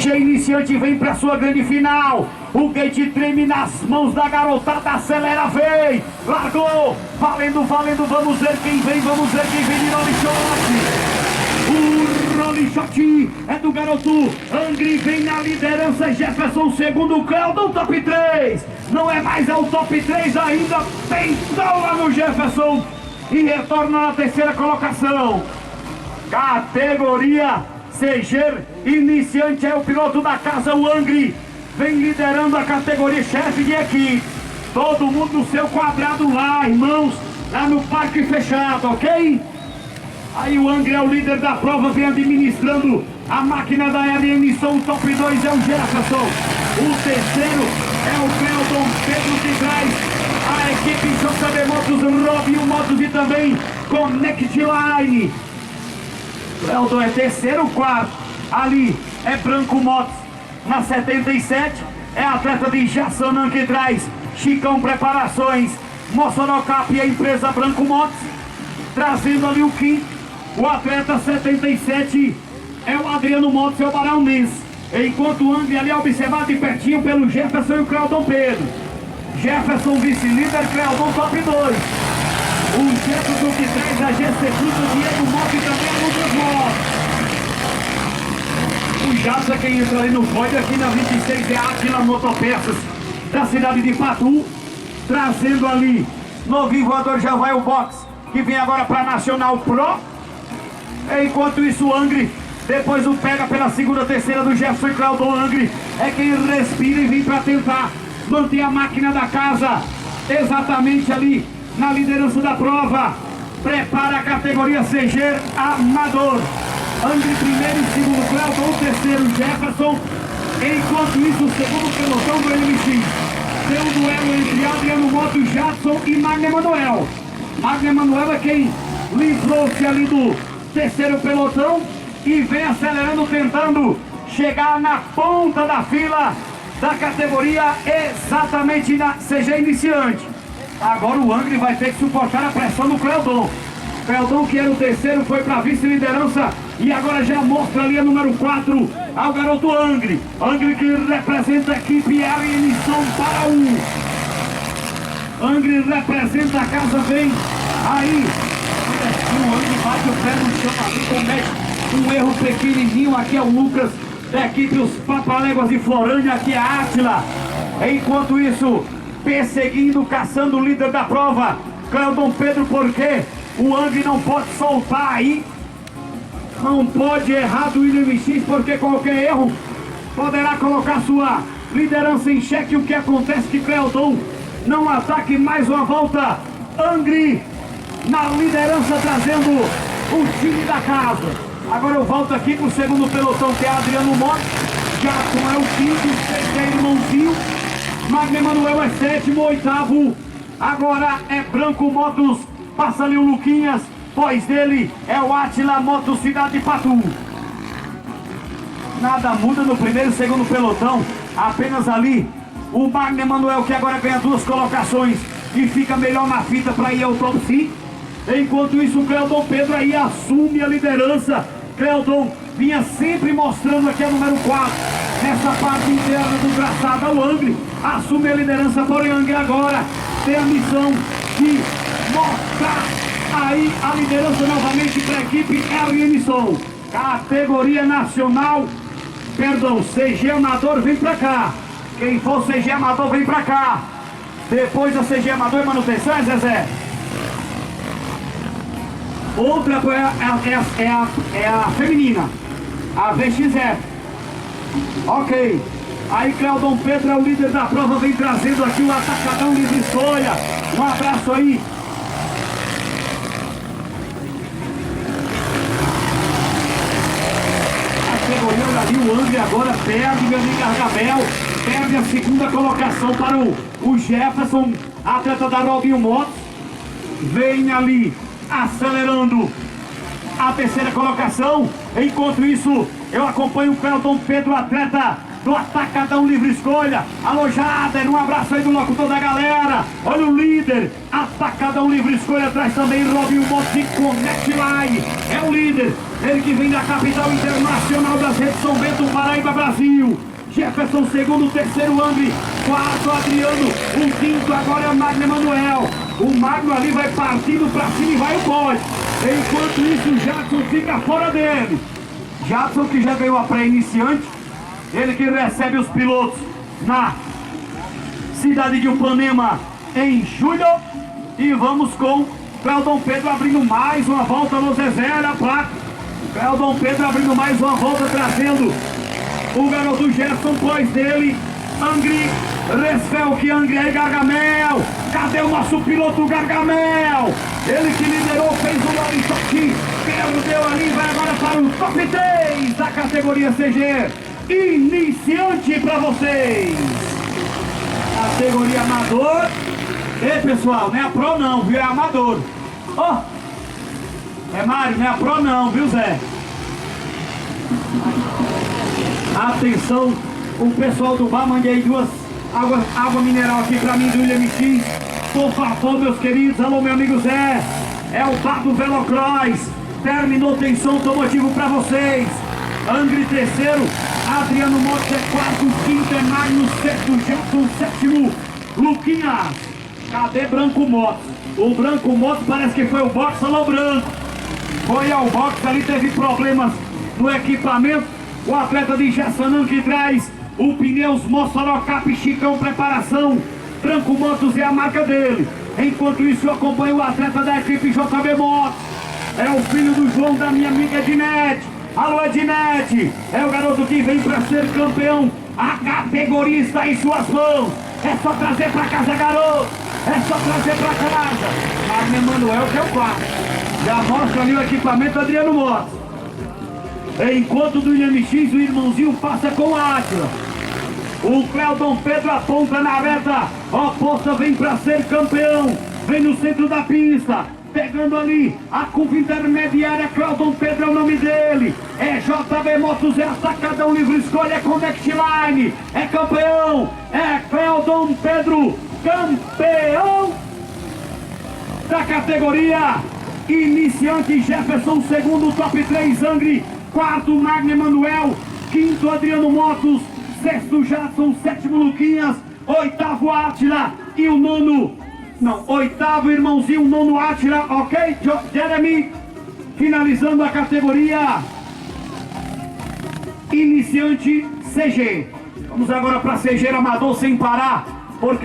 CG Iniciante vem para sua grande final. O gate treme nas mãos da garotada, acelera, vem, largou, valendo, valendo, vamos ver quem vem de Rolling Shot. O Rolling Shot é do garoto Angry, vem na liderança, Jefferson segundo, Cleudon top 3, não é mais, é o top 3 ainda, pentou lá no Jefferson e retorna na terceira colocação. Categoria CG Iniciante é o piloto da casa, o Angry, vem liderando a categoria, chefe de equipe, todo mundo no seu quadrado lá, irmãos, lá no parque fechado, ok? Aí o Angry é o líder da prova, vem administrando a máquina da emissão, o top 2 é o Jefferson, o terceiro é o Cleudon Pedro que traz a equipe JB Motos, Robinho Motos e também Connect Line. Cleudon é terceiro, quarto, ali é Branco Motos, na 77, é atleta de Jassanã que traz Chicão Preparações, Mossorocap e a empresa Branco Motos, trazendo ali o quinto. O atleta 77 é o Adriano Motos, é o Baraunense. Enquanto o Angry ali é observado de pertinho pelo Jefferson e o Cleudon Pedro. Jefferson vice-líder, Cleudon top 2. O Jefferson que traz a GC Fruta, Diego Motos e também a Lucas Motos. O Jassa quem entra ali no pódio aqui na 26 é a Atila Motopeças da cidade de Patu. Trazendo ali novinho voador, já vai o box que vem agora para Nacional Pro. Enquanto isso o Angry, depois o pega pela segunda, terceira do Jefferson e Cleudon. Angry é quem respira e vem para tentar manter a máquina da casa exatamente ali na liderança da prova. Prepara a categoria CG Amador. Angry primeiro e segundo, Cleudon terceiro, Jefferson. Enquanto isso o segundo pelotão do LMX tem um duelo entre Adriano Motos, Jadson e Magno Emanuel. Magno Emanuel é quem livrou-se ali do terceiro pelotão e vem acelerando, tentando chegar na ponta da fila da categoria exatamente na CG Iniciante. Agora o Angry vai ter que suportar a pressão do Cleudon. Cleudon, que era o terceiro, foi para vice-liderança e agora já mostra ali a número 4 ao garoto Angry. Angry que representa a equipe RN São Paulo. Angry representa a casa, vem aí. O Angry bate o pé no chão ali, comete um erro pequenininho. Aqui é o Lucas da equipe Os Papaléguas de Florânia, aqui é a Átila. Enquanto isso, perseguindo, caçando o líder da prova, Cleudon Pedro, porque o Angry não pode soltar aí, não pode errar do INMX, porque qualquer erro poderá colocar sua liderança em xeque. O que acontece que Cleudon não ataque mais uma volta. Angry na liderança, trazendo o time da casa. Agora eu volto aqui para o segundo pelotão, que é Adriano Motos. Jadson é o quinto, sexto é irmãozinho. Magno Emanuel é sétimo, oitavo. Agora é Branco Motos, passa ali o Luquinhas. Pós dele é o Atila Motos Cidade de Patu. Nada muda no primeiro e segundo pelotão. Apenas ali o Magno Emanuel, que agora ganha 2 colocações e fica melhor na fita para ir ao top 5. Enquanto isso o Cleudon Pedro aí assume a liderança. Cleudon vinha sempre mostrando aqui a número 4 nessa parte interna do traçado. O Angry assume a liderança, porém Angry agora tem a missão de mostrar aí a liderança novamente para a equipe RN Som. Categoria nacional, perdão, CG Amador, vem para cá. Quem for CG Amador vem para cá. Depois da CG Amador é manutenção, é Zezé? Outra é a feminina, a VXF. Ok. Aí Cleudon Pedro é o líder da prova, vem trazendo aqui o atacadão de escolha. Um abraço aí. Categoria ali, o Angry agora perde, meu amigo Gargabel, perde a segunda colocação para o Jefferson, atleta da Robinho Motos. Vem ali acelerando a terceira colocação. Enquanto isso, eu acompanho o Cleudon Pedro, atleta do Atacadão Livre Escolha. Alô, Jader, um abraço aí do locutor da galera. Olha o líder, Atacadão Livre Escolha, traz também Robinho Motos e Connect Line. É o líder, ele que vem da capital internacional das redes São Bento, Paraíba, Brasil. Jefferson, segundo, terceiro, Angry, quarto, Adriano, o quinto agora é Magno Emanuel. O Magno ali vai partindo pra cima e vai o pódio. Enquanto isso, o Jadson fica fora dele. Jadson que já ganhou a pré-iniciante, ele que recebe os pilotos na cidade de Upanema em julho. E vamos com Cleudon Pedro abrindo mais uma volta no Zezé, a placa. Cleudon Pedro abrindo mais uma volta, trazendo o garoto Gerson, pós dele, Angry, Resfelk, Angry aí, Gargamel. Cadê o nosso piloto Gargamel? Ele que liderou, fez o nome toque, perdeu ali, vai agora para o top 3 da categoria CG. Iniciante para vocês. Categoria amador. Ei, pessoal, não é a Pro não, viu? É amador. Ó, é Mário, não é a Pro não, viu, Zé? Atenção, o pessoal do bar, mandei aí duas água mineral aqui pra mim do William X. Por favor, meus queridos, alô, meu amigo Zé. É o bar do Velocross. Terminou, tem som automotivo pra vocês. Angry terceiro, Adriano Motos é quarto, quinto é Magno, sexto Jetson, sétimo Luquinhas. Cadê Branco Motos? O Branco Motos parece que foi o box, alô Branco. Foi ao box, ali teve problemas no equipamento. O atleta de Jassanã que traz o pneus Mossoró Cap Chicão Preparação. Branco Motos é a marca dele. Enquanto isso eu acompanho o atleta da equipe JB Motos. É o filho do João, da minha amiga Ednete. Alô Ednete, é o garoto que vem para ser campeão. A categoria está em suas mãos. É só trazer para casa, garoto. É só trazer para casa. Magno Emanuel que é o quarto. Já mostra ali o equipamento Adriano Motos. Enquanto do William X, o irmãozinho passa com a Átila. O Cleudon Pedro aponta na reta oposta, vem para ser campeão. Vem no centro da pista, pegando ali a curva intermediária. Cleudon Pedro é o nome dele. É JB Motos, é Atacadão Livre Escolha, é Connect Line. É campeão, é Cleudon Pedro, campeão da categoria iniciante. Jefferson, segundo, top 3, Angry. Quarto, Magno Emanuel. Quinto, Adriano Motos. Sexto, Jadson. Sétimo, Luquinhas. Oitavo, Átila. E o nono... Não, oitavo, irmãozinho. Nono, Átila. Ok? Jeremy. Finalizando a categoria iniciante CG. Vamos agora para CG amador sem parar. Porque